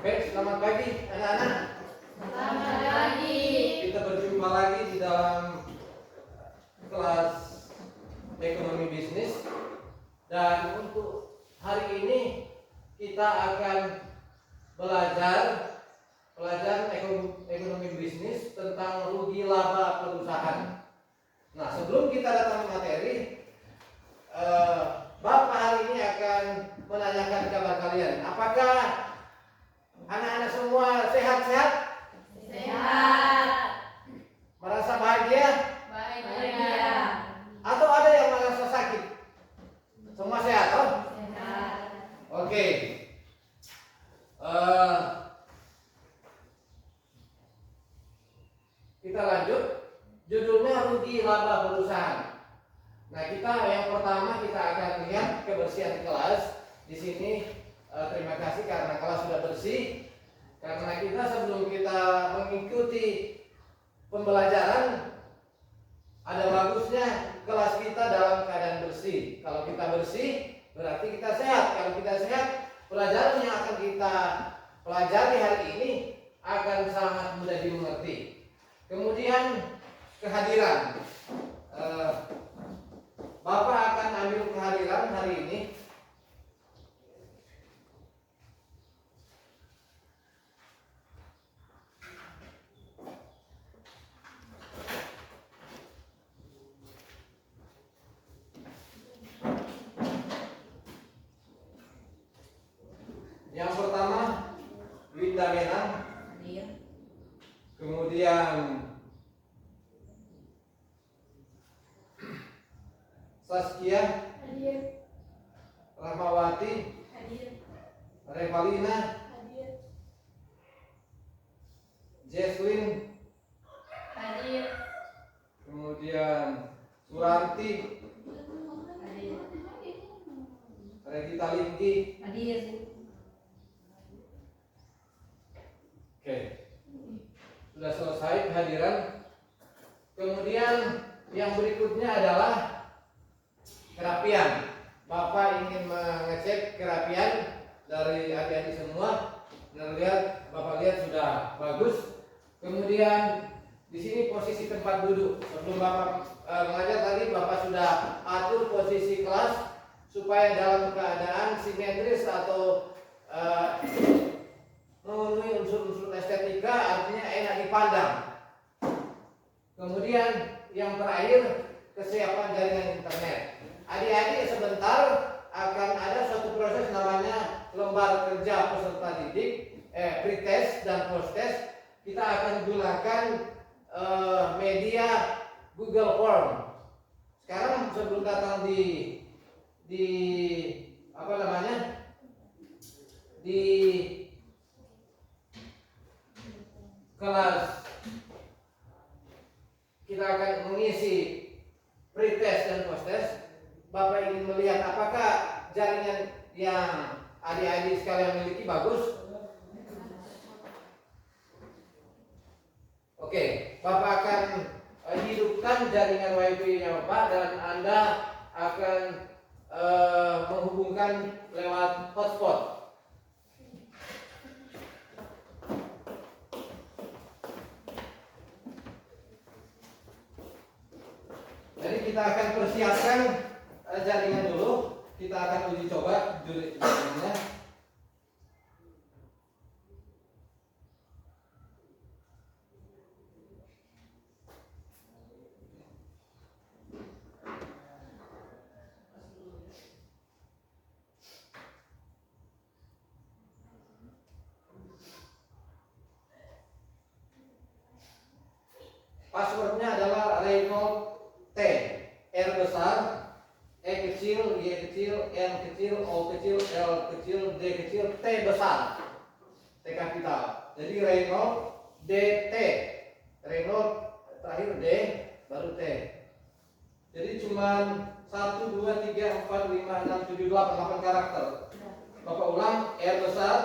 Baik, selamat pagi anak-anak. Selamat pagi. Kita berjumpa lagi di dalam kelas ekonomi bisnis. Dan untuk hari ini kita akan belajar ekonomi bisnis tentang rugi laba perusahaan. Nah, sebelum kita datang ke materi, Bapak hari ini akan menanyakan kabar kalian. Apakah anak-anak semua sehat-sehat? Sehat. Merasa bahagia? Bahagia. Atau ada yang merasa sakit? Semua sehat, oh? Sehat. Oke. Kita lanjut. Judulnya rugi laba perusahaan. Nah, yang pertama kita akan lihat kebersihan kelas. Di sini terima kasih karena kelas sudah bersih. Karena kita sebelum kita mengikuti pembelajaran, ada bagusnya kelas kita dalam keadaan bersih. Kalau kita bersih, berarti kita sehat. Kalau kita sehat, pelajaran yang akan kita pelajari hari ini akan sangat mudah dimengerti. Kemudian kehadiran. Bapak akan ambil kehadiran hari ini. Yang pertama, Winda Menang. Kemudian Saskia, Hadir. Rahmawati, Hadir. Revalina, Hadir. Jesslyn, Hadir. kemudian Suranti, Hadir. Regita Linggi. Hadir. Oke, sudah selesai kehadiran. Kemudian yang berikutnya adalah kerapian. Bapak ingin mengecek kerapian dari adik-adik semua. Dan Bapak lihat sudah bagus. Kemudian di sini posisi tempat duduk. Sebelum Bapak mengajar tadi, Bapak sudah atur posisi kelas supaya dalam keadaan simetris atau memenuhi unsur-unsur estetika, artinya enak dipandang. Kemudian yang terakhir, kesiapan jaringan internet. Adik-adik sebentar akan ada suatu proses namanya lembar kerja peserta didik, pretest dan post-test. Kita akan gunakan media Google Form. Sekarang sebelum datang di kelas, kita akan mengisi pretest dan post-test. Bapak ingin melihat apakah jaringan yang adik-adik sekalian miliki bagus. Oke, Bapak akan hidupkan jaringan WiFi-nya Bapak dan Anda akan menghubungkan lewat hotspot. Jadi kita akan persiapkan jaringan dulu. Kita akan uji coba jaringannya. Passwordnya adalah Reynold T, R besar, E kecil, Y kecil, N kecil, O kecil, L kecil, D kecil, T besar, T kapital. Jadi Reynold DT, Reynold terakhir D, baru T. Jadi cuman 1, 2, 3, 4, 5, 6, 7, 8 karakter. Bapak ulang, R besar,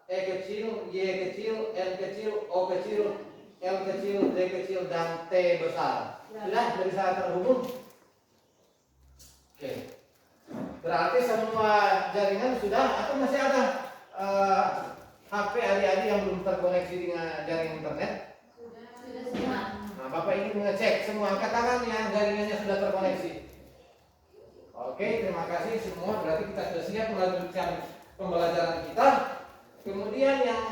E kecil, Y kecil, N kecil, O kecil, L kecil, D kecil, dan T besar. Sudah bisa terhubung? Oke. Berarti semua jaringan sudah atau masih ada HP adik-adik yang belum terkoneksi dengan jaringan internet? Sudah semua. Nah, Bapak ingin mengecek semua angkat tangannya, jaringannya sudah terkoneksi. Oke, terima kasih semua. Berarti kita sudah siap melanjutkan pembelajaran kita. Kemudian yang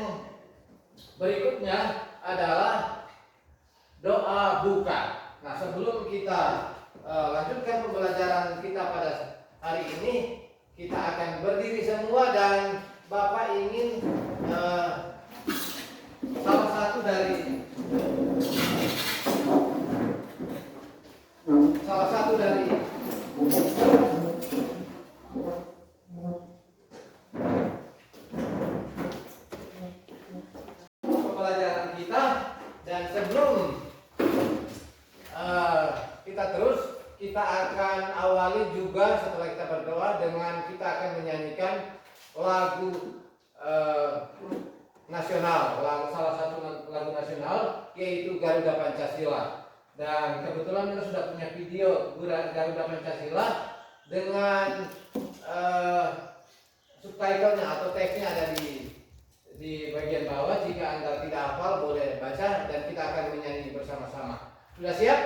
berikutnya adalah doa buka. Nah, sebelum kita lanjutkan pembelajaran kita pada hari ini, kita akan berdiri semua dan Bapak ingin salah satu dari pembelajaran kita, dan sebelum kita terus, kita akan awali juga setelah kita berdoa dengan kita akan menyanyikan lagu nasional, salah satu lagu nasional yaitu Garuda Pancasila. Dan kebetulan kita sudah punya video Garuda Pancasila dengan subtitlenya atau teksnya ada di bagian bawah. Jika Anda tidak hafal boleh baca dan kita akan menyanyi bersama-sama. Sudah siap?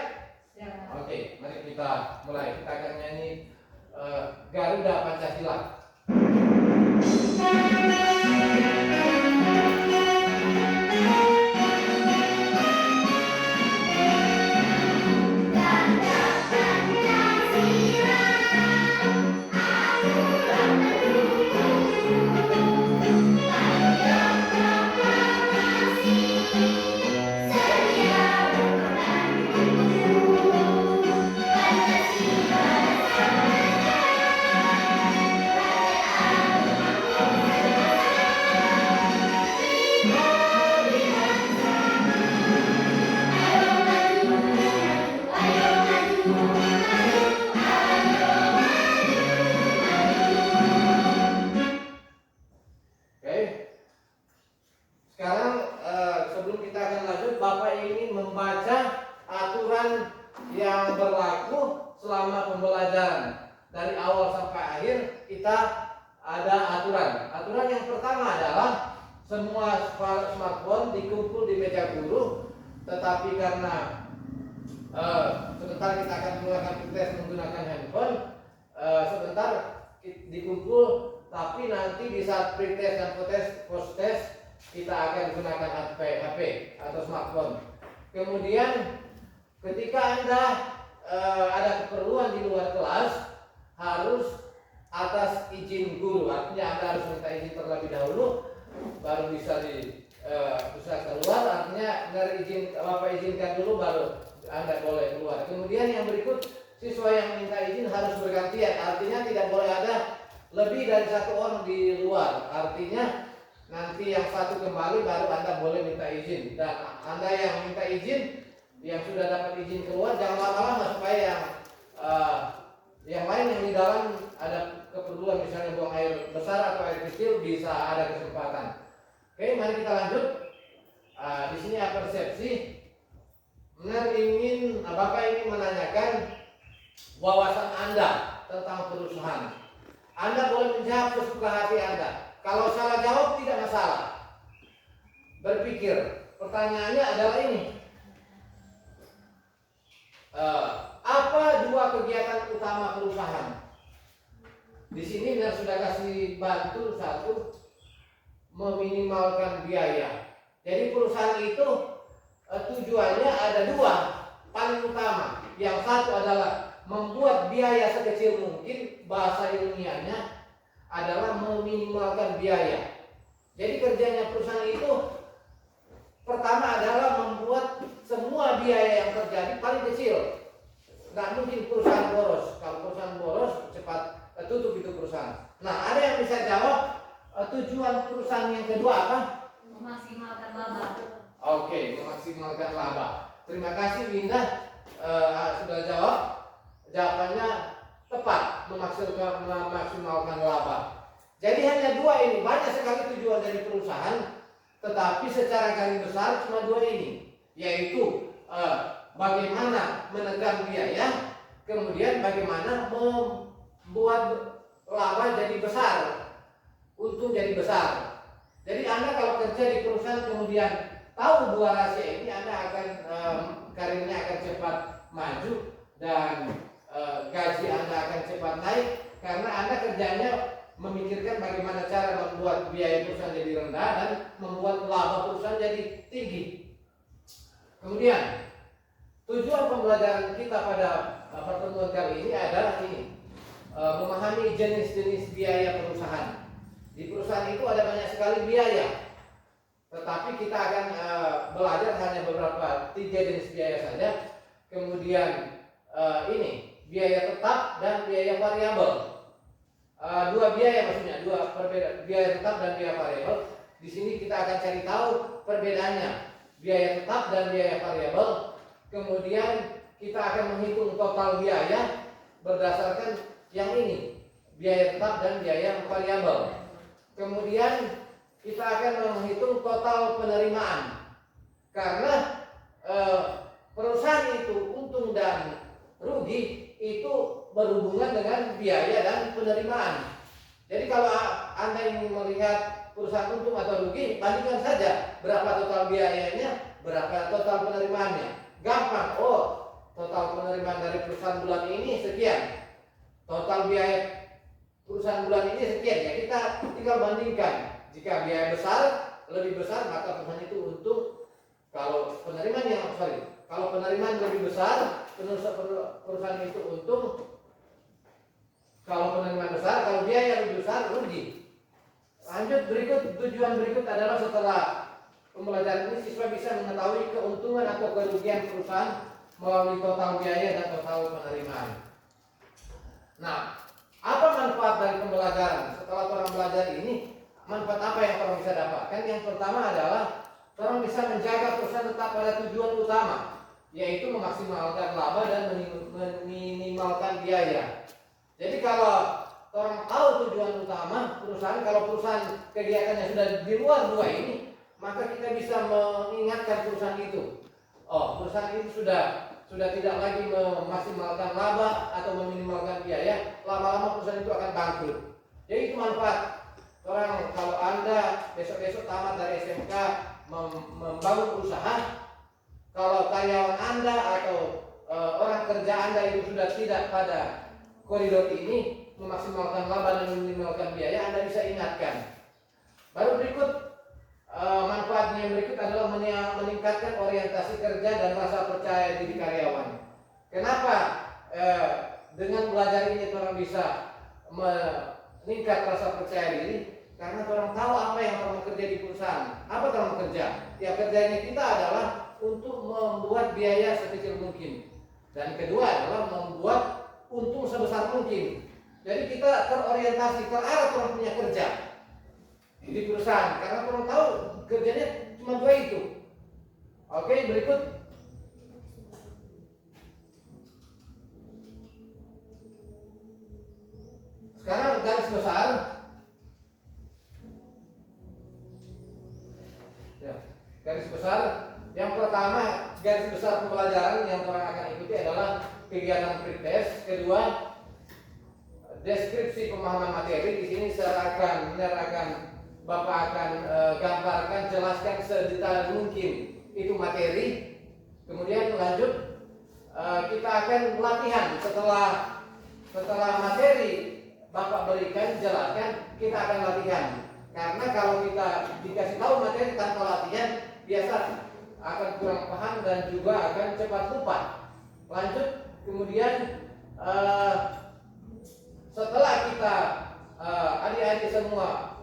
Siap. Oke, mari kita mulai. Kita akan nyanyi Garuda Pancasila. Aturan yang pertama adalah semua smartphone dikumpul di meja guru, tetapi karena sebentar kita akan melakukan tes menggunakan handphone, sebentar dikumpul, tapi nanti di saat pretest dan post test kita akan gunakan HP atau smartphone. Kemudian ketika Anda ada keperluan di luar kelas, harus atas izin guru, artinya Anda harus minta izin terlebih dahulu baru bisa bisa keluar. Artinya dari izin Bapak izinkan dulu baru Anda boleh keluar. Kemudian yang berikut, siswa yang minta izin harus bergantian, artinya tidak boleh ada lebih dari satu orang di luar. Artinya nanti yang satu kembali baru Anda boleh minta izin, dan Anda yang minta izin, yang sudah dapat izin keluar, jangan lama-lama supaya yang lain yang di dalam ada keperluan, misalnya buang air besar atau air kecil, bisa ada kesempatan. Oke, mari kita lanjut. Di sini ada persepsi. Bapak ingin menanyakan wawasan Anda tentang perusahaan. Anda boleh menjawab sesuka hati Anda. Kalau salah jawab tidak masalah. Berpikir. Pertanyaannya adalah ini. Apa dua kegiatan utama perusahaan? Di sini saya sudah kasih bantu satu, meminimalkan biaya. Jadi perusahaan itu tujuannya ada dua paling utama. Yang satu adalah membuat biaya sekecil mungkin, bahasa ilmiahnya adalah meminimalkan biaya. Jadi kerjanya perusahaan itu pertama adalah membuat semua biaya yang terjadi paling kecil. Nggak mungkin perusahaan boros. Kalau perusahaan boros cepat tutup itu perusahaan. Nah, ada yang bisa jawab tujuan perusahaan yang kedua apa? Memaksimalkan laba. Oke, memaksimalkan laba. Terima kasih Winda sudah jawab. Jawabannya tepat, memaksimalkan laba. Jadi hanya dua ini, banyak sekali tujuan dari perusahaan, tetapi secara garis besar cuma dua ini, yaitu bagaimana menekan biaya, kemudian bagaimana membuat laba jadi besar, untung jadi besar. Jadi Anda kalau kerja di perusahaan kemudian tahu dua rahasia ini, Anda akan karirnya akan cepat maju dan gaji Anda akan cepat naik karena Anda kerjanya memikirkan bagaimana cara membuat biaya perusahaan jadi rendah dan membuat laba perusahaan jadi tinggi. Kemudian tujuan pembelajaran kita pada pertemuan kali ini adalah ini, memahami jenis-jenis biaya perusahaan. Di perusahaan itu ada banyak sekali biaya, tetapi kita akan belajar hanya beberapa 3 jenis biaya saja. Kemudian ini biaya tetap dan biaya variabel. Dua biaya maksudnya, dua perbedaan biaya tetap dan biaya variabel. Di sini kita akan cari tahu perbedaannya biaya tetap dan biaya variabel. Kemudian kita akan menghitung total biaya berdasarkan yang ini, biaya tetap dan biaya variabel. Kemudian kita akan menghitung total penerimaan karena perusahaan itu untung dan rugi itu berhubungan dengan biaya dan penerimaan. Jadi kalau Anda ingin melihat perusahaan untung atau rugi, bandingkan saja berapa total biayanya, berapa total penerimaannya. Gampang, total penerimaan dari perusahaan bulan ini sekian, total biaya perusahaan bulan ini sekian, ya kita tinggal bandingkan. Jika biaya besar, lebih besar, maka perusahaan itu untung. Kalau penerimaan lebih besar, perusahaan itu untung. Kalau penerimaan besar, kalau biaya lebih besar, rugi. Lanjut tujuan berikut adalah setelah pembelajaran ini siswa bisa mengetahui keuntungan atau kerugian perusahaan melalui total biaya dan total penerimaan. Nah, apa manfaat dari pembelajaran? Setelah orang belajar ini, manfaat apa yang orang bisa dapatkan? Yang pertama adalah orang bisa menjaga perusahaan tetap pada tujuan utama, yaitu memaksimalkan laba dan meminimalkan biaya. Jadi kalau orang tahu tujuan utama perusahaan, kalau perusahaan kegiatannya sudah di luar dua ini, maka kita bisa mengingatkan perusahaan itu. Perusahaan itu sudah tidak lagi memaksimalkan laba atau meminimalkan biaya, lama-lama perusahaan itu akan bangkrut. Jadi itu manfaat. Orang kalau Anda besok-besok tamat dari SMK membangun usaha, kalau karyawan Anda atau orang kerja Anda itu sudah tidak pada koridor ini, memaksimalkan laba dan meminimalkan biaya, Anda bisa ingatkan. Baru berikut manfaatnya yang berikut adalah meningkatkan orientasi kerja dan rasa percaya diri karyawan. Kenapa dengan belajar ini orang bisa meningkat rasa percaya diri? Karena orang tahu apa yang orang kerja di perusahaan. Apa orang kerja? Ya, kerjanya kita adalah untuk membuat biaya sekecil mungkin. Dan kedua adalah membuat untung sebesar mungkin. Jadi kita terorientasi ke arah orang punya kerja di perusahaan, karena orang tahu kerjanya cuma dua itu. Oke, berikut. Sekarang garis besar. Ya, garis besar. Yang pertama, garis besar pembelajaran yang orang akan ikuti adalah kegiatan pretest. Kedua, deskripsi pemahaman materi. Di sini saya akan menerangkan, Bapak akan gambarkan, jelaskan sedetail mungkin itu materi. Kemudian lanjut, kita akan latihan setelah materi Bapak berikan, jelaskan, kita akan latihan. Karena kalau kita dikasih tahu materi tanpa latihan, biasa akan kurang paham dan juga akan cepat lupa. Lanjut, kemudian setelah kita adik-adik semua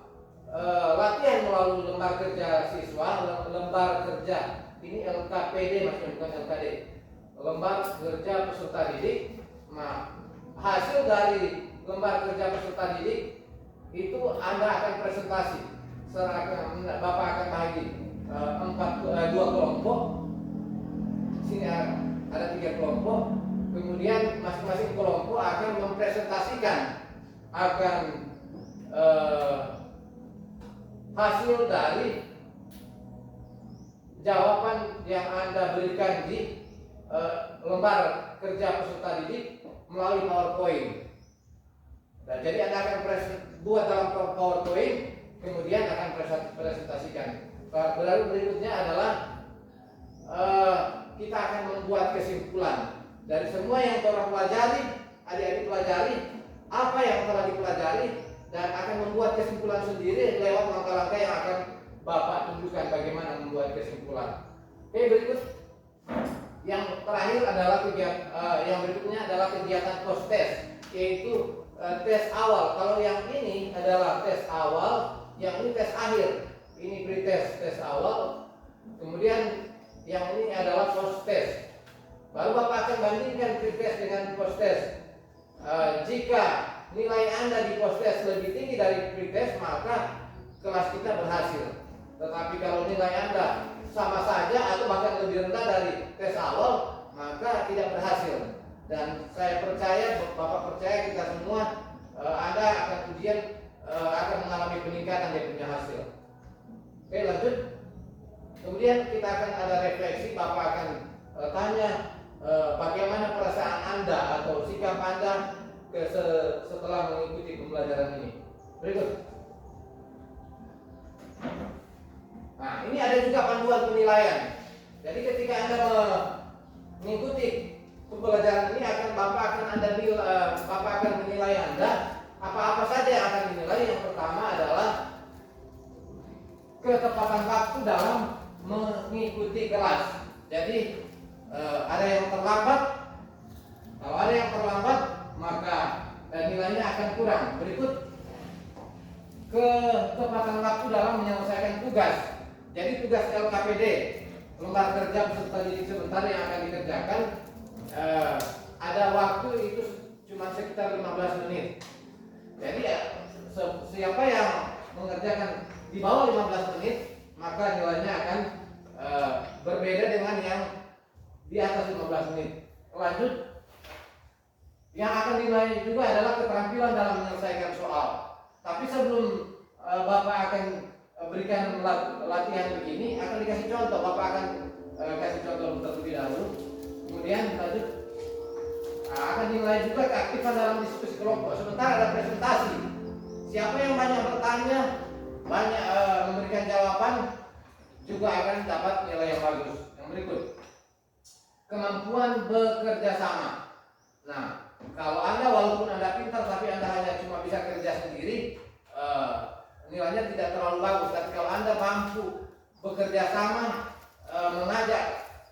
latihan melalui lembar kerja siswa, lembar kerja ini LKPD maksudnya, bukan LKD, lembar kerja peserta didik. Nah, hasil dari lembar kerja peserta didik itu Anda akan presentasi. Bapak akan bagi dua kelompok. Sini ada 3 kelompok. Kemudian masing-masing kelompok akan mempresentasikan hasil dari jawaban yang Anda berikan di lembar kerja peserta didik melalui PowerPoint. Dan jadi Anda akan buat dalam PowerPoint, kemudian akan presentasikan. Lalu berikutnya adalah kita akan membuat kesimpulan dari semua yang telah pelajari, adik-adik pelajari, apa yang telah dipelajari, dan akan membuat kesimpulan sendiri lewat langkah-langkah yang akan Bapak tunjukkan bagaimana membuat kesimpulan. Oke, berikut yang terakhir adalah yang berikutnya adalah kegiatan post test, yaitu tes awal. Kalau yang ini adalah tes awal, yang ini tes akhir. Ini pre-test, tes awal. Kemudian yang ini adalah post test. Baru Bapak akan bandingkan pre-test dengan post test. Jika nilai Anda di post test lebih tinggi dari pre-test, maka kelas kita berhasil. Tetapi kalau nilai Anda sama saja atau bahkan lebih rendah dari tes awal, maka tidak berhasil. Dan saya percaya, Bapak percaya, kita semua Anda akan ujian akan mengalami peningkatan dia punya hasil. Oke, lanjut. Kemudian kita akan ada refleksi. Bapak akan tanya bagaimana perasaan Anda atau sikap Anda setelah mengikuti pembelajaran ini. Berikut. Nah, ini ada juga panduan penilaian. Jadi ketika Anda mengikuti pembelajaran ini, Bapak akan menilai Anda. Apa-apa saja yang akan dinilai. Yang pertama adalah ketepatan waktu dalam mengikuti kelas. Jadi ada yang terlambat. Kalau ada yang terlambat, maka nilainya akan kurang. Berikut ketepatan waktu dalam menyelesaikan tugas. Jadi tugas LKPD, lembar kerja peserta didik sebentar yang akan dikerjakan, ada waktu itu cuma sekitar 15 menit. Jadi siapa yang mengerjakan di bawah 15 menit, maka nilainya akan berbeda dengan yang di atas 15 menit. Lanjut, yang akan dinilai juga adalah keterampilan dalam menyelesaikan soal. Tapi sebelum Bapak akan berikan latihan begini, akan dikasih contoh. Bapak akan kasih contoh terlebih dahulu. Kemudian lanjut, akan dinilai juga keaktifan dalam diskusi kelompok. Sementara ada presentasi. Siapa yang banyak bertanya, banyak memberikan jawaban, juga akan dapat nilai yang bagus. Yang berikut, kemampuan bekerja sama. Nah, kalau Anda walaupun Anda pintar tapi Anda hanya cuma bisa kerja sendiri, nilainya tidak terlalu bagus. Tapi kalau Anda mampu bekerja sama, mengajak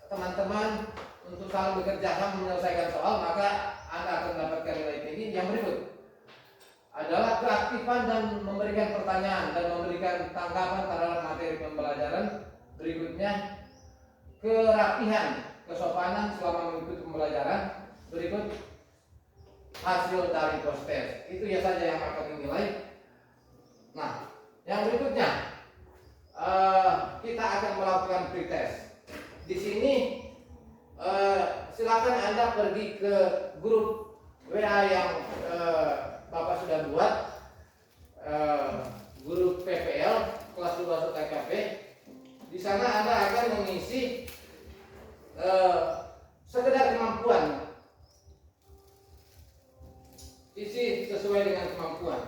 teman-teman untuk saling bekerja sama menyelesaikan soal, maka Anda akan mendapatkan nilai tinggi. Yang berikut adalah keaktifan dan memberikan pertanyaan dan memberikan tanggapan terhadap materi pembelajaran. Berikutnya kerapihan, kesopanan selama mengikuti pembelajaran. Berikut hasil dari post test. Itu ya saja yang akan dinilai. Nah, yang berikutnya kita akan melakukan pretest. Di sini silakan Anda pergi ke grup WA yang Bapak sudah buat, grup PPL kelas 12 TKP. Di sana Anda akan mengisi sekedar kemampuan. Isi sesuai dengan kemampuan.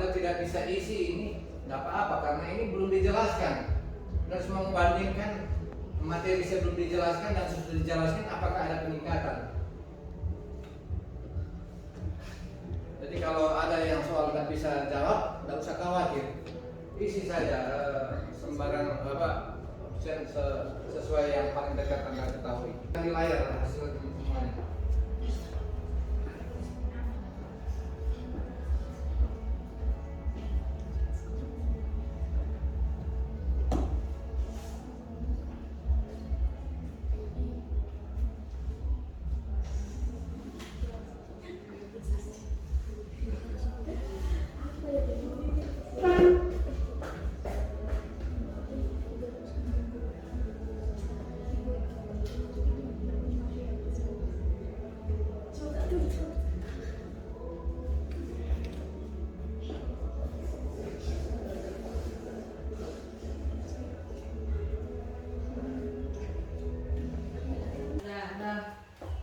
Tidak bisa isi ini nggak apa-apa karena ini belum dijelaskan. Harus membandingkan materi sebelum dijelaskan dan sudah dijelaskan apakah ada peningkatan. Jadi kalau ada yang soal nggak bisa jawab, nggak usah khawatir, isi saja sembarang sesuai yang paling dekat Anda ketahui. Di layar hasil semuanya.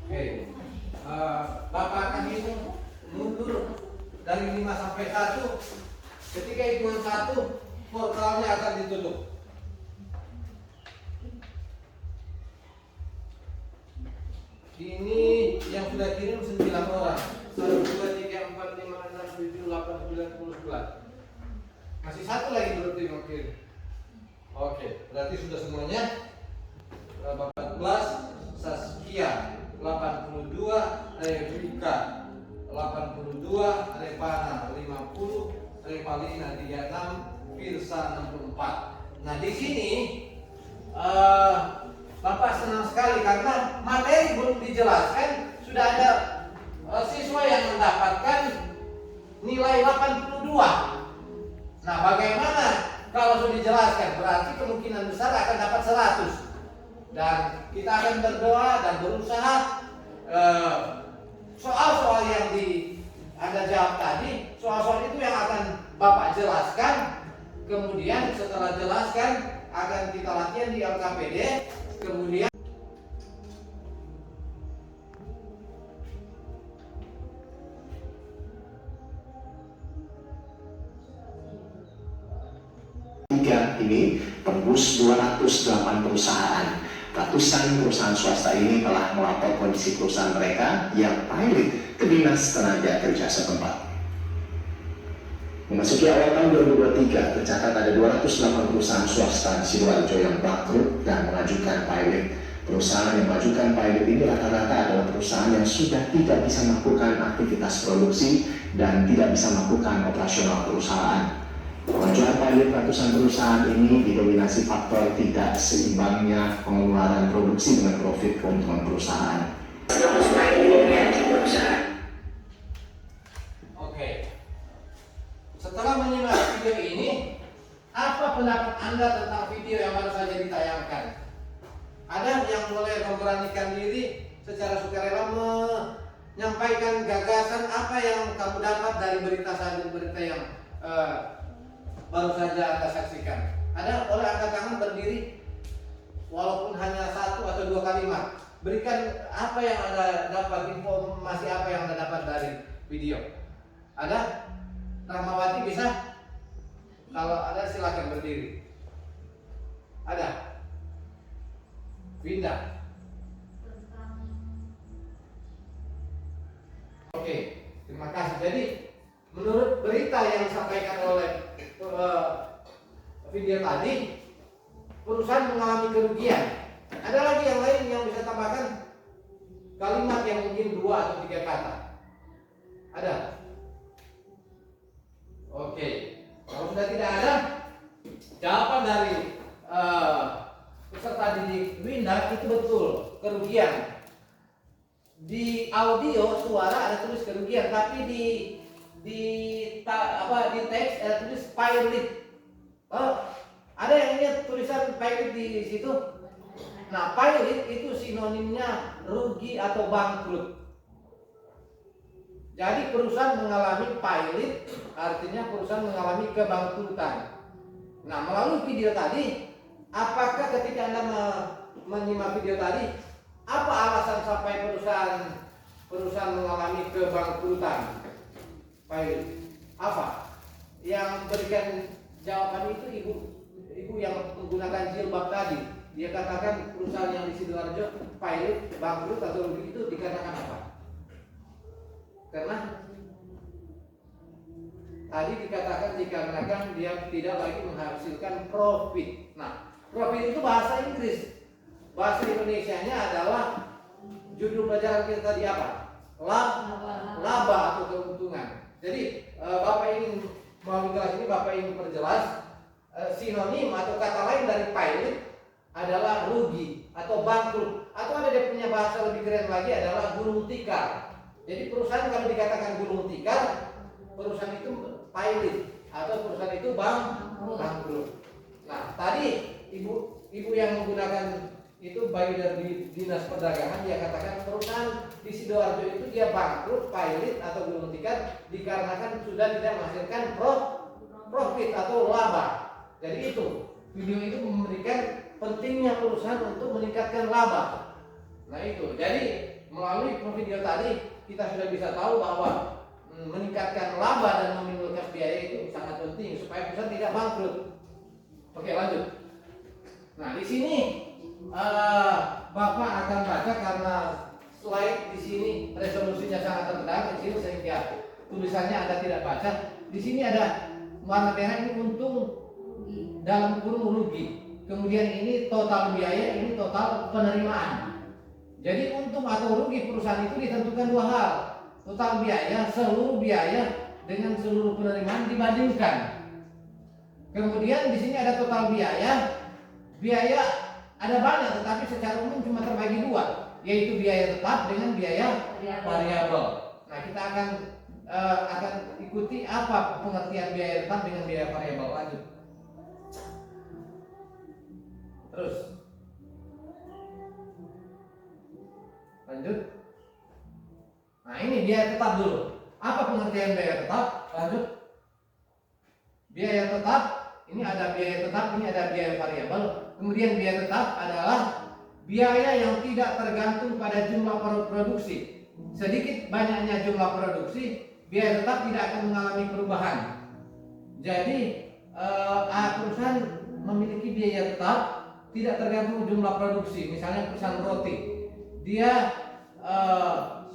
Oke, Bapak akan hitung mundur dari 5 sampai 1. Ketika hitungan 1, portalnya akan ditutup. Ini yang sudah kirim 9 orang. 1, 2, 3, 4, 5, 6, 7, 8, 9, 10, 11. Masih satu lagi berarti yang kirim. Oke, berarti sudah semuanya. Bapak 14, Saskia 82, Revika 82, Revana 50, Revalina 36, Firsa 64. Nah di sini Bapak senang sekali karena materi belum dijelaskan, sudah ada siswa yang mendapatkan nilai 82. Nah bagaimana kalau sudah dijelaskan? Berarti kemungkinan besar akan dapat 100. Dan kita akan berdoa dan berusaha soal-soal yang Anda jawab tadi, soal-soal itu yang akan Bapak jelaskan. Kemudian setelah jelaskan akan kita latihan di LKPD. Kemudian ini tembus 208 perusahaan. Ratusan perusahaan swasta ini telah melapor kondisi perusahaan mereka yang pilot ke Dinas Tenaga Kerja setempat. Memasuki awal tahun 2023, tercatat ada 208 perusahaan swasta di Sidoarjo yang bangkrut dan mengajukan pilot. Perusahaan yang mengajukan pilot ini rata-rata adalah perusahaan yang sudah tidak bisa melakukan aktivitas produksi dan tidak bisa melakukan operasional perusahaan. Pengajuan pilot ratusan perusahaan ini didominasi faktor tidak seimbangnya pengeluaran produksi dengan profit keuntungan perusahaan. Oke. Setelah menyimak video ini, apa pendapat Anda tentang video yang baru saja ditayangkan? Ada yang boleh memberanikan diri secara sukarela menyampaikan gagasan apa yang kamu dapat dari berita yang baru saja Anda saksikan. Ada, boleh angkat tangan berdiri walaupun hanya 1 atau 2 kalimat. Berikan apa yang Anda dapat, informasi apa yang Anda dapat dari video. Ada? Rahmawati bisa? Kalau ada silakan berdiri. Ada? Winda? Oke, terima kasih. Jadi menurut berita yang disampaikan oleh video tadi, perusahaan mengalami kerugian. Ada lagi yang lain yang bisa tambahkan kalimat yang mungkin 2 atau 3 kata? Ada? Oke, kalau sudah tidak ada, jawaban dari peserta didik Winda itu betul, kerugian. Di audio suara ada tulis kerugian, tapi di teks ada tulis pilot. Oh, ada yang lihat tulisan pilot di situ? Nah, pilot itu sinonimnya rugi atau bangkrut. Jadi perusahaan mengalami pilot artinya perusahaan mengalami kebangkrutan. Nah, melalui video tadi, apakah ketika Anda menyimak video tadi, apa alasan sampai perusahaan mengalami kebangkrutan? Pilot. Apa? Yang berikan jawaban itu ibu yang menggunakan jilbab tadi. dia katakan perusahaan yang di Sidoarjo pilot bangkrut atau rugi itu dikarenakan apa? Karena tadi dikatakan dikarenakan dia tidak lagi menghasilkan profit. Nah, profit itu bahasa Inggris. Bahasa Indonesianya adalah judul pelajaran kita tadi apa? Laba atau keuntungan. Jadi Bapak ingin melalui kelas ini Bapak ingin perjelas sinonim atau kata lain dari pilot adalah rugi atau bangkrut, atau ada dia punya bahasa lebih keren lagi adalah gulung tikar. Jadi perusahaan kalau dikatakan gulung tikar, perusahaan itu pilot atau perusahaan itu bangkrut. Nah, tadi ibu yang menggunakan itu bayi dari dinas perdagangan, dia katakan perusahaan di Sidoarjo itu dia bangkrut, pilot atau gulung tikar dikarenakan sudah tidak menghasilkan profit atau laba. Jadi itu video itu memberikan pentingnya perusahaan untuk meningkatkan laba. Nah itu, jadi melalui video tadi kita sudah bisa tahu bahwa meningkatkan laba dan meminimalkan biaya itu sangat penting supaya perusahaan tidak bangkrut. Oke, lanjut. Nah di sini Bapak akan baca karena slide di sini resolusinya sangat rendah kecil sehingga tulisannya Anda tidak baca. Di sini ada warna merah ini untung dalam kurung rugi. Kemudian ini total biaya, ini total penerimaan. Jadi untung atau rugi perusahaan itu ditentukan dua hal. Total biaya, seluruh biaya dengan seluruh penerimaan dibandingkan. Kemudian di sini ada total biaya. Biaya ada banyak tetapi secara umum cuma terbagi dua, yaitu biaya tetap dengan biaya variabel. Nah, kita akan ikuti apa pengertian biaya tetap dengan biaya variabel. Lanjut. Terus. Lanjut. Nah, ini biaya tetap dulu. Apa pengertian biaya tetap? Lanjut. Biaya tetap, ini ada biaya tetap, ini ada biaya variabel. Kemudian biaya tetap adalah biaya yang tidak tergantung pada jumlah produksi. Sedikit banyaknya jumlah produksi, biaya tetap tidak akan mengalami perubahan. Jadi perusahaan memiliki biaya tetap tidak tergantung jumlah produksi. Misalnya perusahaan roti, dia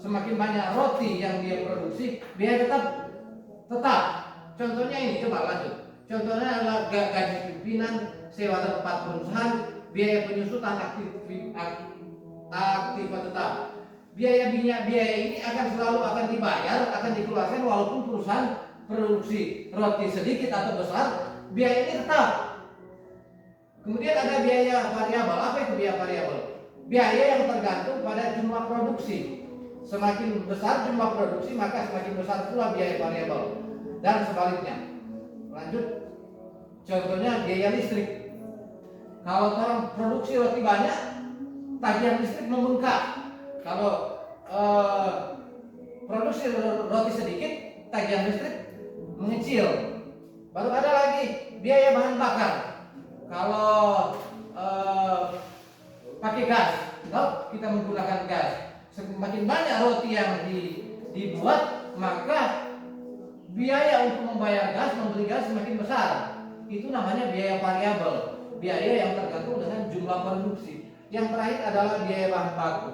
semakin banyak roti yang dia produksi, biaya tetap. Contohnya ini, coba lanjut. Contohnya adalah gaji pimpinan, sewa tempat perusahaan, biaya penyusutan aktiva tetap. Biaya ini akan dibayar, akan dikeluarkan walaupun perusahaan produksi roti sedikit atau besar, biaya ini tetap. Kemudian ada biaya variabel. Apa itu biaya variabel? Biaya yang tergantung pada jumlah produksi. Semakin besar jumlah produksi, maka semakin besar pula biaya variabel. Dan sebaliknya. Lanjut. Contohnya biaya listrik. Kalau orang produksi roti banyak, tagihan listrik membengkak. Kalau produksi roti sedikit, tagihan listrik mengecil. Baru ada lagi biaya bahan bakar. Kalau pakai gas, kita menggunakan gas. Semakin banyak roti yang dibuat, maka biaya untuk membayar gas, membeli gas semakin besar. Itu namanya biaya variabel, biaya yang tergantung dengan jumlah produksi. Yang terakhir adalah biaya bahan baku.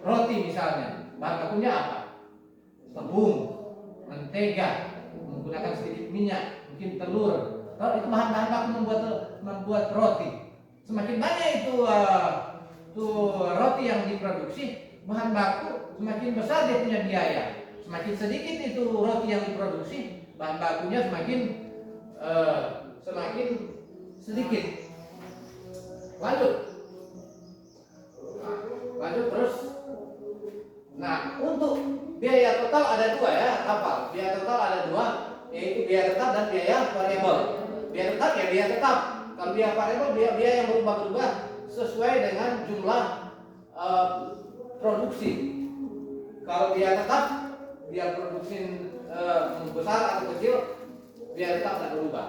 Roti misalnya, bahan bakunya apa? Tepung, mentega, menggunakan sedikit minyak, mungkin telur. Kalau itu bahan-bahan baku membuat roti. Semakin banyak itu roti yang diproduksi, bahan baku, semakin besar dia punya biaya. Semakin sedikit itu roti yang diproduksi, bahan bakunya semakin sedikit. Lanjut terus. Nah, untuk biaya total ada dua ya, hafal. Biaya total ada dua, yaitu biaya tetap dan biaya variabel. Biaya tetap ya biaya tetap. Kalau biaya variabel biaya yang berubah-ubah sesuai dengan jumlah produksi. Kalau biaya tetap, biaya produksi besar atau kecil, biaya tetap tidak berubah.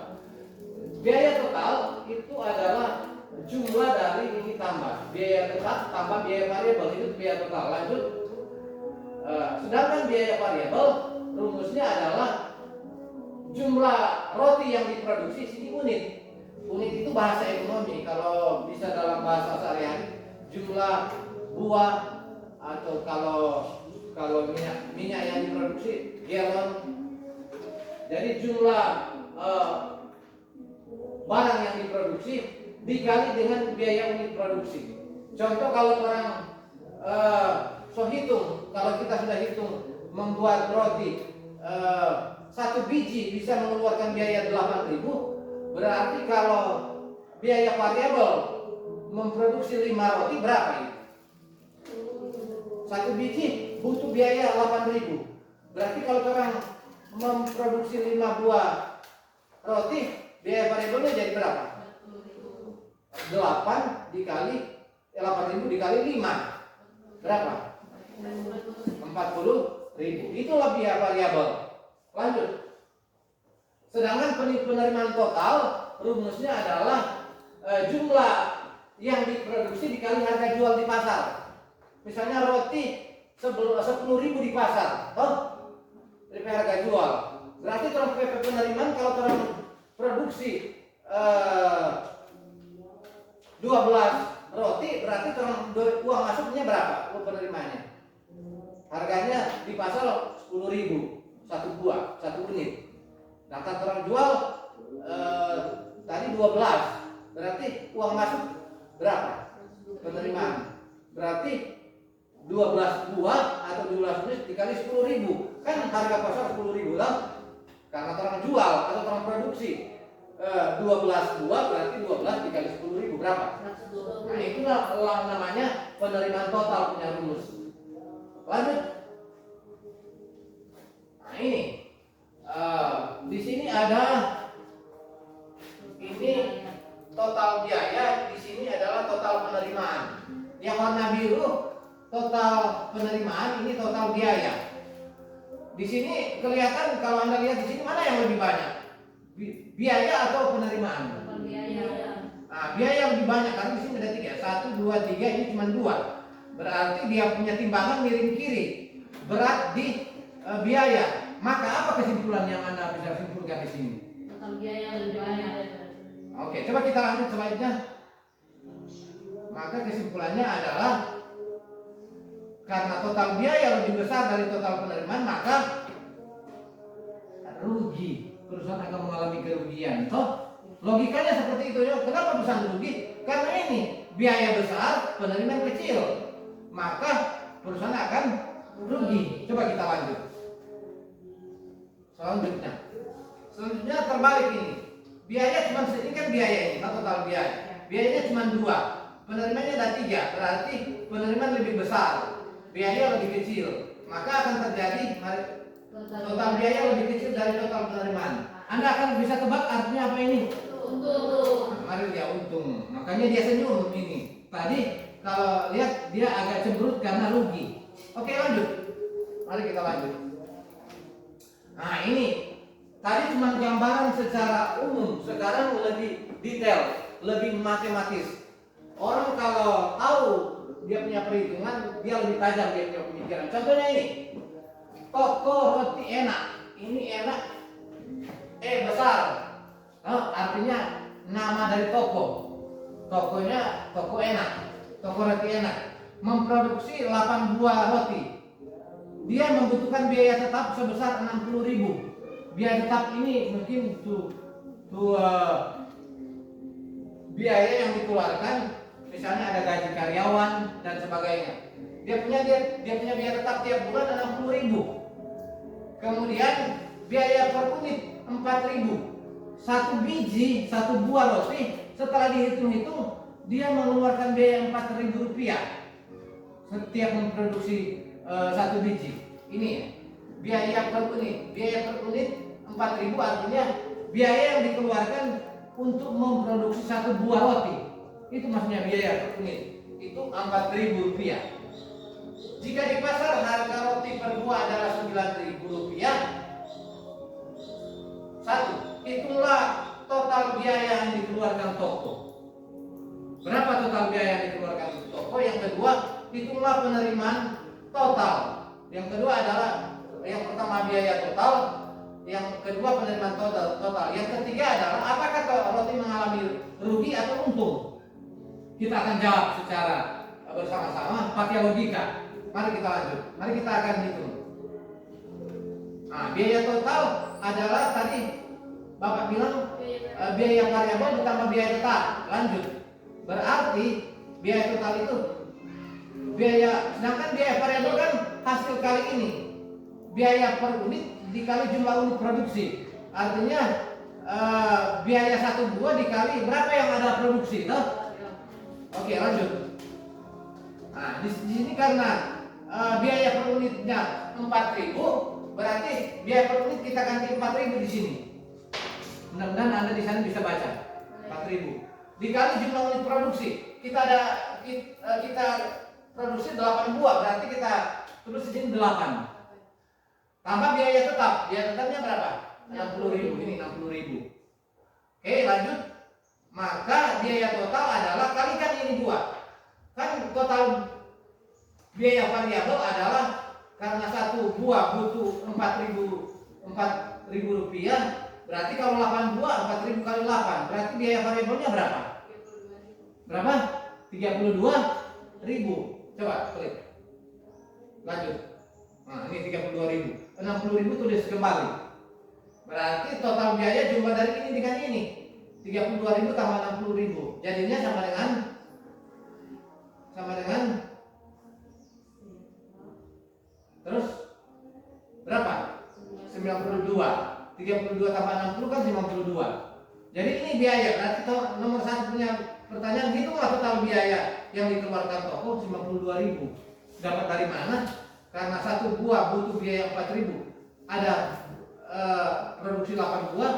Biaya total itu adalah jumlah dari ini tambah biaya tetap tambah biaya variabel, itu biaya total. Lanjut. Sedangkan biaya variabel rumusnya adalah jumlah roti yang diproduksi sini unit. Unit itu bahasa ekonomi. Kalau bisa dalam bahasa sehari-hari, jumlah buah atau kalau minyak yang diproduksi galon. Jadi jumlah barang yang diproduksi dikali dengan biaya unit produksi. Contoh kalau orang hitung, kalau kita sudah hitung membuat roti satu biji bisa mengeluarkan biaya 8.000, berarti kalau biaya variabel memproduksi 5 roti berapa itu? Satu biji butuh biaya 8.000. Berarti kalau orang memproduksi 5 buah roti, biaya variabelnya jadi berapa? 8 dikali 8.000 dikali 5 berapa? 40.000. Itulah biaya variabel. Lanjut. Sedangkan penerimaan total rumusnya adalah jumlah yang diproduksi dikali harga jual di pasar. Misalnya roti 10.000 di pasar, toh? Dari harga jual. Berarti kalau PP penerimaan kalau orang produksi 12 roti, berarti uang masuknya berapa? Uang penerimaannya. Harganya di pasar 10.000 satu buah, satu unit. Nah, orang jual tadi 12, berarti uang masuk berapa? Penerimaan. Berarti 12 buah atau 12 unit dikali 10.000. Kan harga pasar 10.000 lah. Karena orang jual atau orang produksi 12 buah berarti 12 dikali 10.000 berapa? Nah, itulah namanya penerimaan total punya rumus. Lanjut. Nah, ini di sini ada ini total biaya, di sini adalah total penerimaan. Yang warna biru total penerimaan, ini total biaya. Di sini kelihatan kalau Anda lihat di sini mana yang lebih banyak? Biaya atau penerimaan? Nah, biaya lebih banyak karena di sini ada 3. 1, 2, 3, ini cuma 2. Berarti dia punya timbangan miring kiri. Berat di biaya. Maka apa kesimpulan yang Anda bisa simpulkan di sini? Total biaya lebih banyak. Oke, coba kita lanjut selanjutnya. Maka kesimpulannya adalah karena total biaya lebih besar dari total penerimaan, maka rugi. Perusahaan akan mengalami kerugian. Toh, logikanya seperti itu ya. Kenapa perusahaan rugi? Karena ini biaya besar, penerimaan kecil. Maka perusahaan akan rugi. Coba kita lanjut. Selanjutnya terbalik ini. Biaya cuma ini kan biaya ini, total biaya. Biayanya cuma 2. Penerimaannya ada 3. Berarti penerimaan lebih besar. Biaya lebih kecil. Maka akan terjadi total biaya lebih kecil dari total penerimaan. Anda akan bisa tebak artinya apa ini? Untung. Mari dia untung. Makanya dia senyum ini. Tadi kalau lihat dia agak cemberut karena rugi. Oke, lanjut. Mari kita lanjut. Nah, ini tadi cuma gambaran secara umum. Sekarang lebih detail, lebih matematis. Orang kalau tahu dia punya perhitungan, dia lebih tajam dia punya pemikiran. Contohnya ini, toko roti enak. Ini enak, besar. Artinya nama dari toko. Tokonya toko enak, toko roti enak. Memproduksi 8 buah roti. Dia membutuhkan biaya tetap sebesar 60.000. Biaya tetap ini mungkin biaya yang dikeluarkan, misalnya ada gaji karyawan dan sebagainya. Dia punya biaya tetap tiap bulan 60.000. Kemudian biaya per unit 4.000. Satu biji, satu buah roti setelah dihitung-hitung dia mengeluarkan biaya 4.000 rupiah setiap memproduksi satu biji. Ini ya, biaya per unit. Biaya per unit 4.000 artinya biaya yang dikeluarkan untuk memproduksi satu buah roti. Itu maksudnya biaya per unit. Itu 4.000 rupiah. Jika di pasar harga roti per buah adalah 9.000 rupiah, satu, itulah total biaya yang dikeluarkan toko. Berapa total biaya yang dikeluarkan toko? Yang kedua, itulah penerimaan total. Yang kedua adalah yang pertama biaya total, Yang kedua penerimaan total. Yang ketiga adalah apakah roti mengalami rugi atau untung? Kita akan jawab secara bersama-sama pakai logika. Mari kita lanjut. Mari kita akan hitung. Nah, biaya total adalah tadi Bapak bilang biaya variabel ditambah biaya tetap. Lanjut. Berarti biaya total itu sedangkan biaya variabel kan hasil kali ini. Biaya per unit dikali jumlah unit produksi. Artinya biaya satu buah dikali berapa yang ada produksi, toh? Oke, lanjut. Nah, di sini karena biaya per unitnya 4.000, berarti biaya per unit kita ganti 4.000 di sini. Mudah-mudahan Anda di sana bisa baca. 4.000 dikali jumlah unit produksi. Kita produksi 8 buah, berarti kita tulis di sini 8. Tambah biaya tetap. Biaya tetapnya berapa? 60.000. Ini 60.000. Oke, lanjut. Maka biaya total adalah kalikan ini 2. Kan total biaya variabel adalah karena satu buah butuh 4.000 rupiah. Berarti kalau 8 buah 4.000 kali 8. Berarti biaya variabelnya berapa? Berapa? 32.000. Coba klik. Lanjut. Nah, ini 32.000. 60.000 tulis kembali. Berarti total biaya jumlah dari ini dengan ini 32.000 tambah 60.000. Jadinya sama dengan terus berapa? 92. 32 tambah 60 kan 52. Jadi ini biaya. Berarti nomor 1 punya pertanyaan, hitunglah total biaya yang dikeluarkan toko 92.000. Dapat dari mana? Karena satu buah butuh biaya 4.000. Ada produksi 8 buah,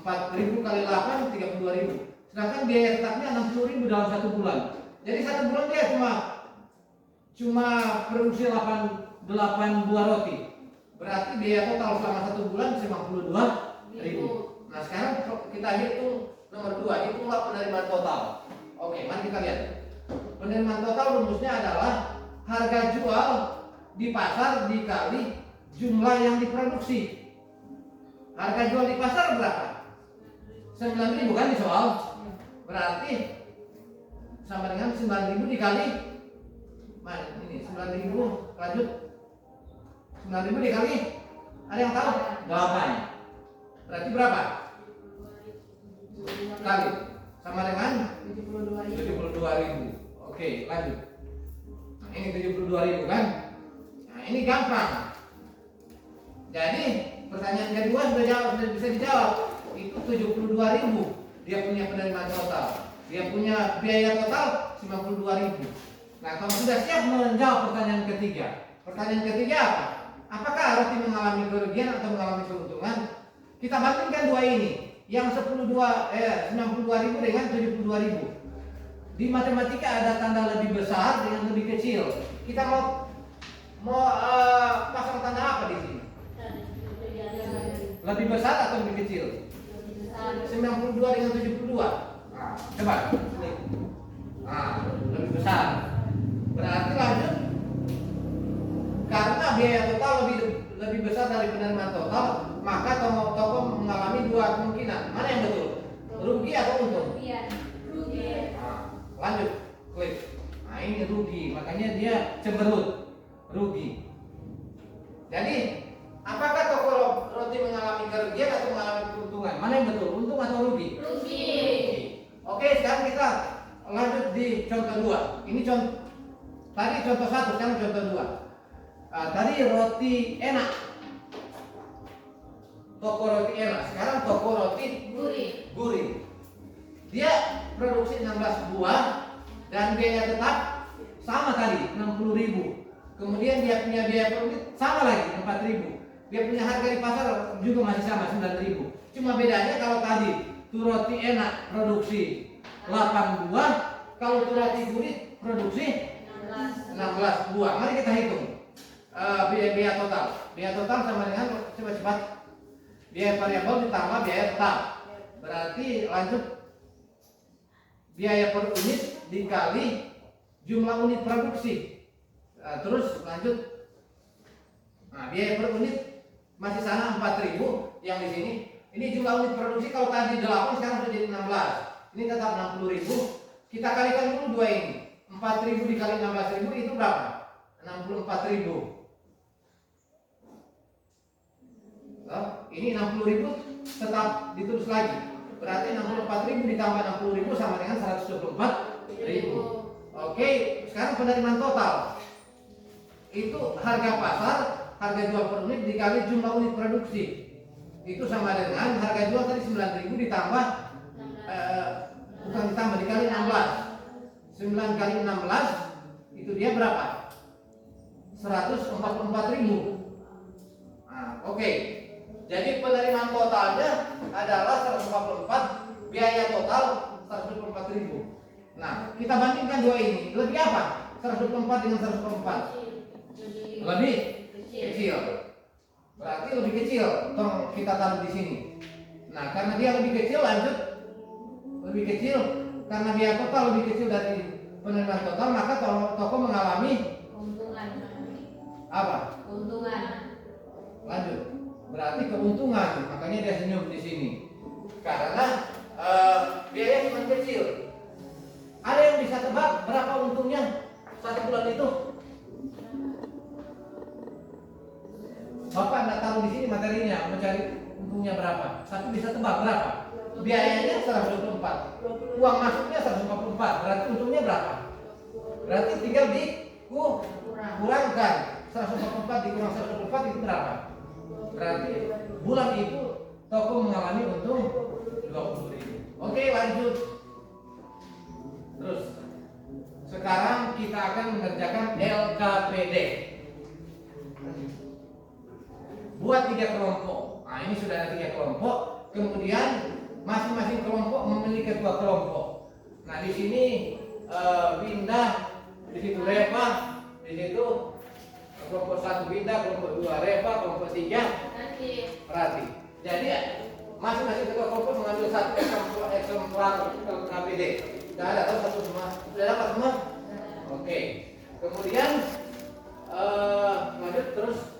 4.000 kali 8 32.000. Sedangkan biaya tetapnya 60.000 dalam 1 bulan. Jadi 1 bulan dia cuma produksi 8 buah roti. Berarti biaya total selama 1 bulan 52.000. Nah, sekarang kita hitung nomor 2, hitunglah penerimaan total. Oke, mari kita lihat. Penerimaan total rumusnya adalah harga jual di pasar dikali jumlah yang diproduksi. Harga jual di pasar berapa? 9.000 kan di soal. Berarti sama dengan 9.000 dikali mana? Ini 9.000, lanjut. 9.000 dikali, ada yang tahu? 8. Berarti berapa? Kali sama dengan 72.000. Oke, lanjut. Nah, ini 72.000 kan? Nah, ini gampang. Jadi pertanyaan kedua sudah bisa dijawab. Itu 72.000. Dia punya penerimaan total. Dia punya biaya total 92.000. Nah, kalau sudah siap menjawab pertanyaan ketiga. Pertanyaan ketiga apa? Apakah roti mengalami kerugian atau mengalami keuntungan? Kita bandingkan dua ini. Yang 92.000 dengan 72.000. Di matematika ada tanda lebih besar dengan lebih kecil. Kita mau pasang tanda apa di sini? Lebih besar atau lebih kecil? 92 dengan 72. Nah, coba. Nah, lebih besar. Berarti lanjut. Karena biaya total lebih besar dari penerimaan total, maka toko mengalami dua kemungkinan. Mana yang betul? Rugi atau untung? Rugi. Nah, lanjut. Klik. Nah, ini rugi. Makanya dia cemberut. Rugi. Jadi, apakah toko roti mengalami kerugian atau mengalami keuntungan? Mana yang betul? Untung atau rugi? Rugi. Oke, sekarang kita lanjut di contoh 2. Ini tadi contoh 1, sekarang contoh 2. Tadi roti enak. Toko roti enak. Sekarang toko roti gurih. Dia produksi 16 buah dan biaya tetap sama tadi 60.000. Kemudian dia punya biaya per unit sama lagi 4.000. Dia punya harga di pasar juga masih sama 9.000. Cuma bedanya kalau tadi tuh roti enak produksi 8 buah, kalau tuh roti gurih produksi 16 buah. Mari kita hitung biaya total. Biaya total sama dengan cepat-cepat biaya variabel ditambah biaya tetap. Berarti lanjut biaya per unit dikali jumlah unit produksi. Terus lanjut. Nah, biaya per unit masih sama 4.000, yang di sini. Ini jumlah unit produksi, kalau tadi 8 sekarang sudah jadi 16. Ini tetap 60.000. Kita kalikan dulu dua ini. 4.000 dikali 16.000 itu berapa? 64.000. Ini 60.000 tetap ditulis lagi. Berarti 64.000 ditambah 60.000 sama dengan 124.000. Oke, sekarang penerimaan total. Itu harga pasar, harga jual per unit dikali jumlah unit produksi. Itu sama dengan harga jual tadi 9.000 ditambah bukan ditambah, dikali 16. 9 kali 16 itu dia berapa? 144.000. Nah, oke. Jadi penerimaan totalnya adalah 144, biaya total 124.000. Nah, kita bandingkan dua ini. Lebih apa? 124 dengan 144. Lebih kecil. Berarti lebih kecil. Tolong kita taruh di sini. Nah, karena dia lebih kecil, lanjut. Lebih kecil. Karena biaya total lebih kecil dari penerimaan total, maka toko mengalami Keuntungan. apa? Keuntungan. Lanjut. Berarti keuntungan. Makanya dia senyum di sini. Karena biaya cuma kecil. Ada yang bisa tebak berapa untungnya satu bulan itu? Bapak nggak tahu di sini materinya, mencari untungnya berapa. Tapi bisa tebak berapa? Biayanya 124, uang masuknya 144. Berarti untungnya berapa? Berarti tinggal dikurangkan 144 dikurang 144 itu berapa? Berarti bulan itu toko mengalami untung 20.000. Oke, lanjut. Terus sekarang kita akan mengerjakan LKPD. Buat 3 kelompok. Nah, ini sudah ada 3 kelompok. Kemudian masing-masing kelompok memiliki ketua kelompok. Nah, di sini Winda, di situ Reva, di situ kelompok 1 Winda, kelompok 2 Reva, kelompok 3 Rati. Jadi masing-masing ketua kelompok mengambil satu eksemplar LKPD. Sudah ada atau satu semua? Sudah dapat semua? Oke. Kemudian lanjut terus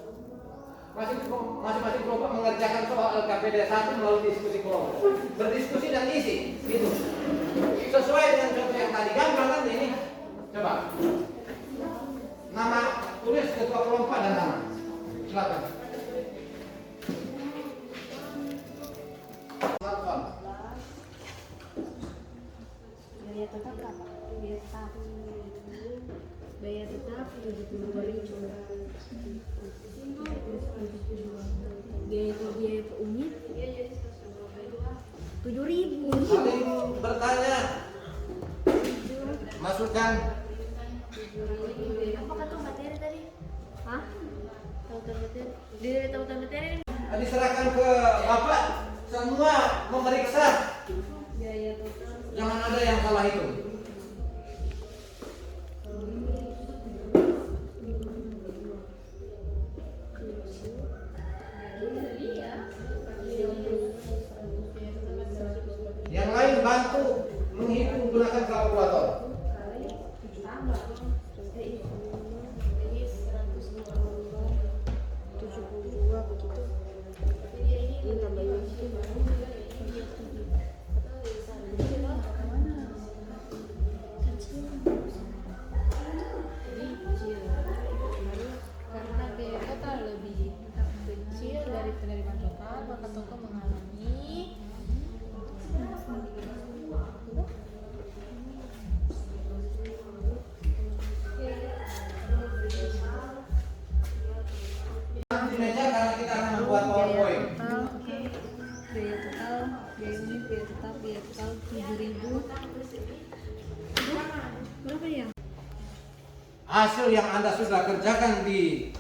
masing-masing kelompok mengerjakan soal LKPD 1 melalui diskusi kelompok. Berdiskusi dan isi, gitu. Sesuai dengan contoh yang tadi, gampang kan ini? Coba. Nama, tulis ketua kelompok dan nama. Silakan. Biaya tetap berapa? Biaya tetap 72.000. Biaya per unit 7.000. Ada yang bertanya? Masukkan. Apa kata materi tadi? Hah? Tautan materi. Dia tautan materi. Diserahkan ke Bapak. Semua memeriksa. Biaya total. Jangan ada yang salah itu. Yang lain bantu menghitung gunakan kalkulator. Karena biaya total lebih kecil dari penerimaan total, maka toko mengalami Di meja karena kita akan membuat PowerPoint. Biaya total, biaya unit, biaya tetap, biaya total 7.000. Berapa ya? Hasil yang Anda sudah kerjakan di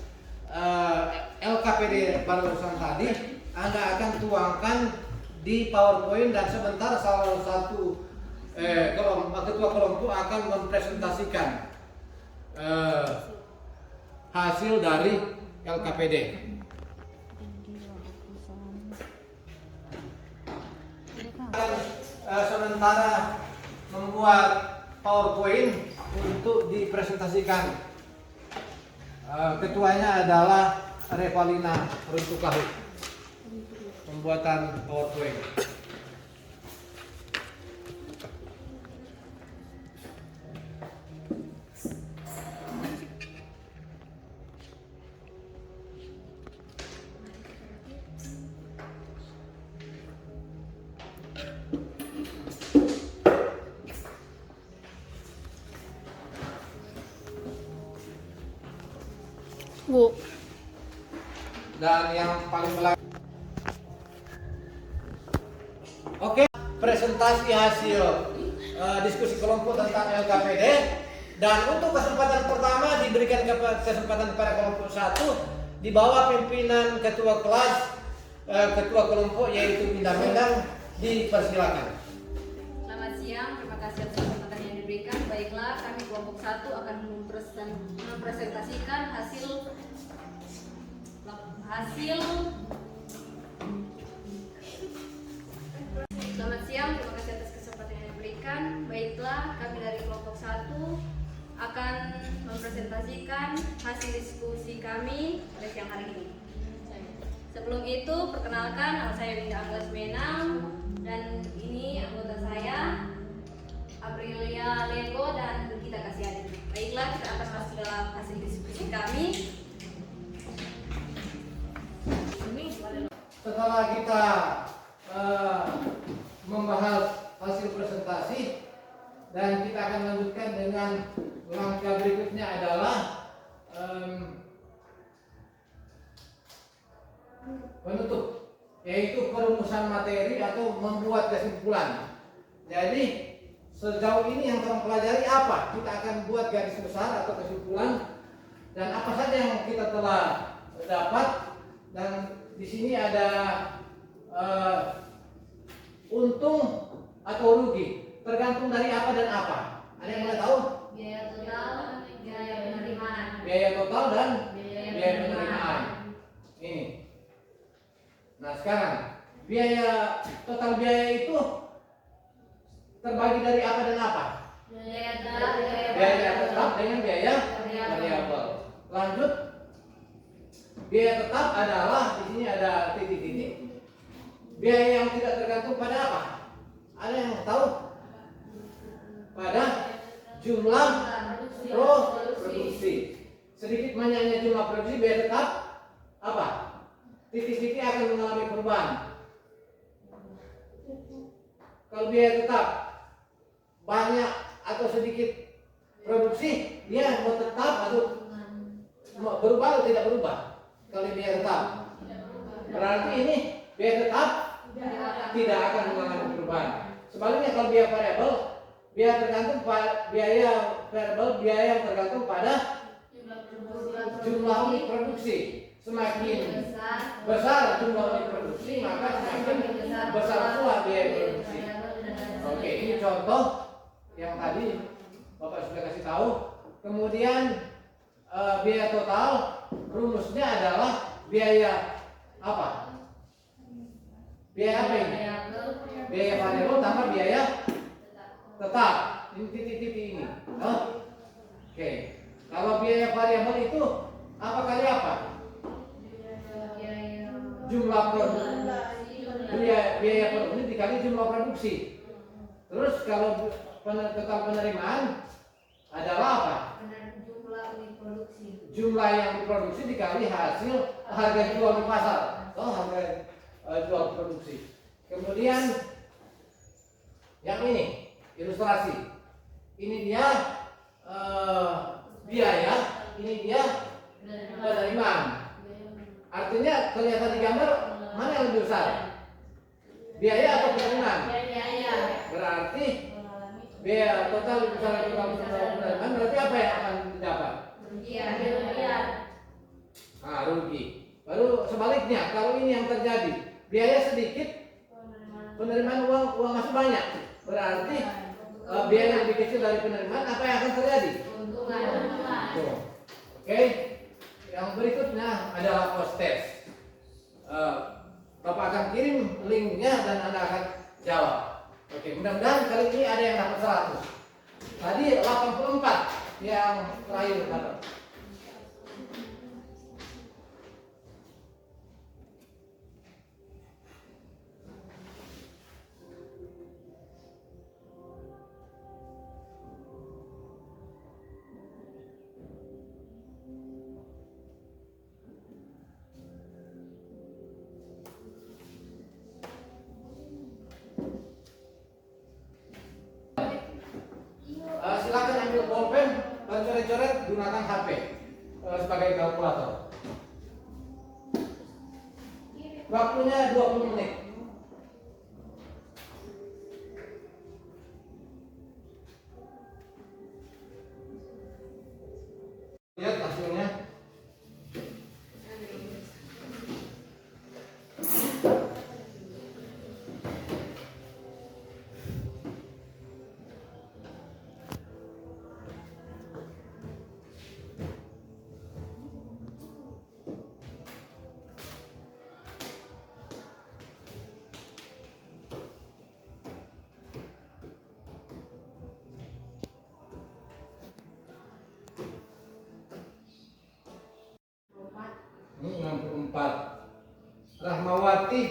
LKPD barusan tadi, Anda akan tuangkan di PowerPoint dan sebentar salah satu ketua kelompok akan mempresentasikan hasil dari LKPD. Sementara membuat PowerPoint untuk dipresentasikan. Ketuanya adalah Revalina Runtukahu. pembuatan PowerPoint. Bu. Dan yang paling belakang. Oke, presentasi hasil diskusi kelompok tentang LKPD. Dan untuk kesempatan pertama diberikan kesempatan kepada kelompok 1 di bawah pimpinan ketua kelas, ketua kelompok yaitu Binda Mendang, dipersilakan. Selamat siang, terima kasih atas kesempatan yang diberikan. Baiklah, kami kelompok 1 akan mempresentasikan hasil Selamat siang, terima kasih atas kesempatan yang diberikan. Baiklah, kami dari kelompok 1 akan mempresentasikan hasil diskusi kami pada siang hari ini. Sebelum itu, perkenalkan, nama saya Binda Anglas Menang dan ini anggota saya Aprilia Lego dan Kita Kasiadi. Baiklah, kita akan masuk dalam hasil diskusi kami. Setelah kita membahas hasil presentasi dan kita akan lanjutkan dengan langkah berikutnya adalah penutup, yaitu perumusan materi atau membuat kesimpulan. Jadi sejauh ini yang kita pelajari apa? Kita akan buat garis besar atau kesimpulan dan apa saja yang kita telah dapat. Dan di sini ada untung atau rugi, tergantung dari apa dan apa. Ada yang mau tahu? Biaya total, biaya penerimaan. Biaya total dan Biaya biaya penerimaan. Ini. Nah sekarang biaya total biaya itu terbagi dari apa dan apa? Biaya tetap, Biaya tetap dengan biaya variabel. Lanjut. Biaya tetap adalah di sini ada titik-titik. Biaya yang tidak tergantung pada apa? Ada yang tahu? Pada jumlah produksi. Sedikit banyaknya jumlah produksi biaya tetap apa? Titik-titik akan mengalami perubahan. Kalau biaya tetap banyak atau sedikit produksi, dia mau tetap atau mau berubah atau tidak berubah? Kalau biaya tetap, berarti ini biaya tetap tidak akan mengalami perubahan. Sebaliknya kalau biaya variabel, biaya tergantung biaya variabel, biaya yang tergantung pada jumlah unit produksi. Semakin besar jumlah unit produksi, maka semakin besar pula biaya produksi. Oke, ini contoh yang tadi Bapak sudah kasih tahu. Kemudian biaya total rumusnya adalah biaya apa? Biaya apa ini? Biaya variabel tambah biaya tetap. Ini titik-titik ini. Oke. Kalau biaya variabel itu apa kali apa? Jumlah produksi. Biaya produksi dikali jumlah produksi. Terus kalau total penerimaan adalah apa? Jumlah yang diproduksi dikali hasil harga jual di pasar atau harga jual produksi. Kemudian yang ini ilustrasi. Ini dia biaya, ini dia penerimaan. Artinya kelihatan di gambar mana yang lebih besar? Biaya atau penerimaan? Berarti biaya total lebih besar dari penerimaan. Berarti apa yang akan didapat? Rugi. Baru sebaliknya, kalau ini yang terjadi, biaya sedikit, penerimaan uang masih banyak. Berarti biaya yang lebih kecil dari penerimaan, apa yang akan terjadi? Oke. Yang berikutnya adalah post test. Bapak akan kirim linknya dan Anda akan jawab. Oke, mudah-mudahan kali ini ada yang dapat 100. Tadi 84 yang terakhir dapat. menggunakan HP sebagai kalkulator. Waktunya 20 menit. Lihat hasilnya. Ini 64. Rahmawati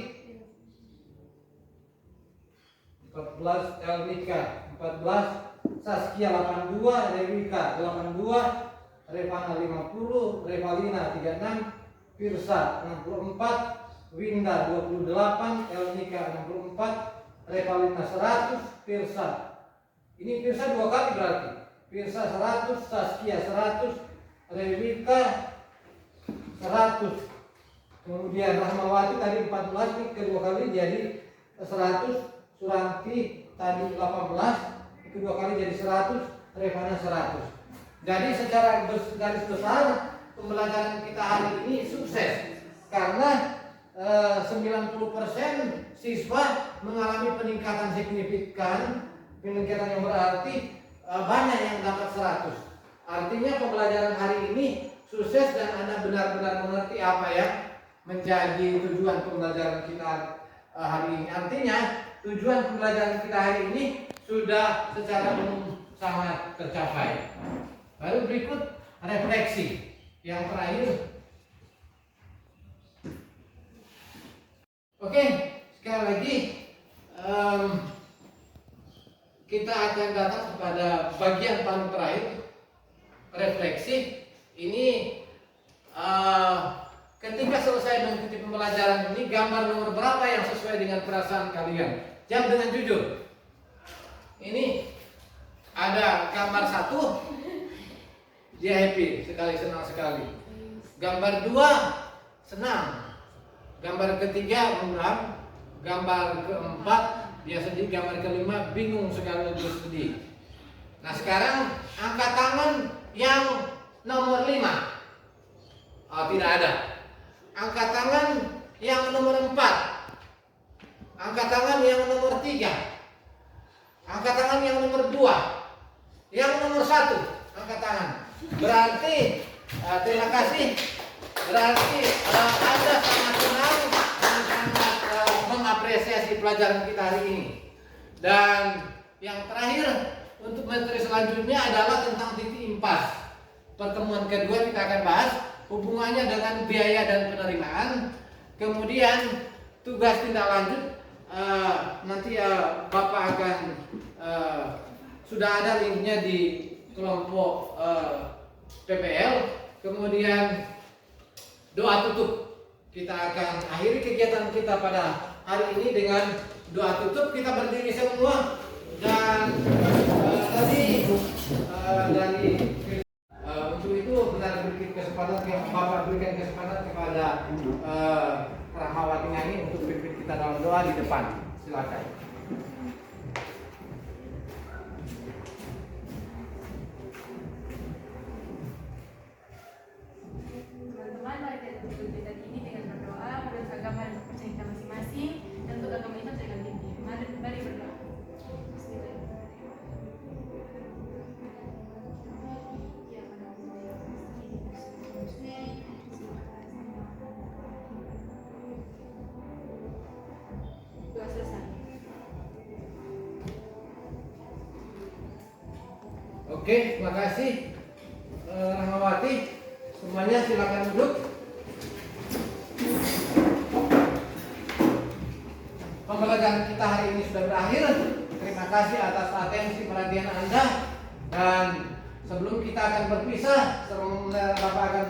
14, Elvika 14, Saskia 82, Rewika 82, Revana 50, Revalina 36, Firsa 64, Winda 28, Elnika 64, Revalina 100, Firsa. Ini Firsa 2 kali berarti. Firsa 100, Saskia 100, Rewika 100. Kemudian Rahmawati tadi 14, ini kedua kali jadi 100. Suranti tadi 18, kedua kali jadi 100. Revana 100. Jadi secara garis besar pembelajaran kita hari ini sukses karena 90% siswa mengalami peningkatan signifikan, peningkatan yang berarti banyak yang dapat 100. Artinya pembelajaran hari ini sukses dan Anda benar-benar mengerti apa yang menjadi tujuan pembelajaran kita hari ini. Artinya tujuan pembelajaran kita hari ini sudah secara umum sangat tercapai. Lalu berikut refleksi yang terakhir. Oke, sekali lagi kita akan datang kepada bagian paling terakhir, refleksi. Ini ketika selesai mengikuti pembelajaran ini, gambar nomor berapa yang sesuai dengan perasaan kalian? Jawab dengan jujur. Ini ada gambar 1, dia happy sekali, senang sekali. Gambar 2, senang. Gambar ketiga, muram. Gambar keempat, dia sedih. Gambar kelima, bingung sekaligus sedih. Nah sekarang angkat tangan yang nomor 5. Oh, tidak ada. Angkat tangan yang nomor 4. Angkat tangan yang nomor 3. Angkat tangan yang nomor 2. Yang nomor 1. Angkat tangan. Berarti terima kasih. Berarti Anda sangat senang dan sangat mengapresiasi pelajaran kita hari ini. Dan yang terakhir untuk materi selanjutnya adalah tentang titik impas. Pertemuan kedua kita akan bahas hubungannya dengan biaya dan penerimaan. Kemudian tugas tindak lanjut nanti Bapak akan sudah ada linknya di kelompok PPL. Kemudian doa tutup. Kita akan akhiri kegiatan kita pada hari ini dengan doa tutup. Kita berdiri semua dan tadi dari untuk itu benar berikan kesempatan Bapak berikan kesempatan kepada Rahmawati Nyanyi untuk pimpin kita dalam doa di depan. Silakan. Teman-teman, mari kita tutup kegiatan ini dengan berdoa menurut agama dan kepercayaan kita masing-masing, dan untuk agama Islam dengan tinggi. Mari berdoa. Doa selesai. Oke, terima kasih Rahmawati. Semuanya silakan duduk. Pembelajaran kita hari ini sudah berakhir. Terima kasih atas atensi perhatian Anda. Dan sebelum kita akan berpisah, Bapak akan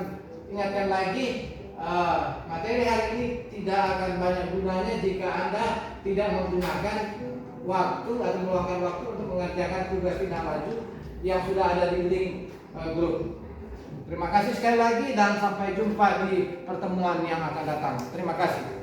ingatkan lagi, materi hari ini tidak akan banyak gunanya jika Anda tidak menggunakan waktu atau meluangkan waktu untuk mengerjakan tugas tindak lanjut yang sudah ada di link grup. Terima kasih sekali lagi dan sampai jumpa di pertemuan yang akan datang. Terima kasih.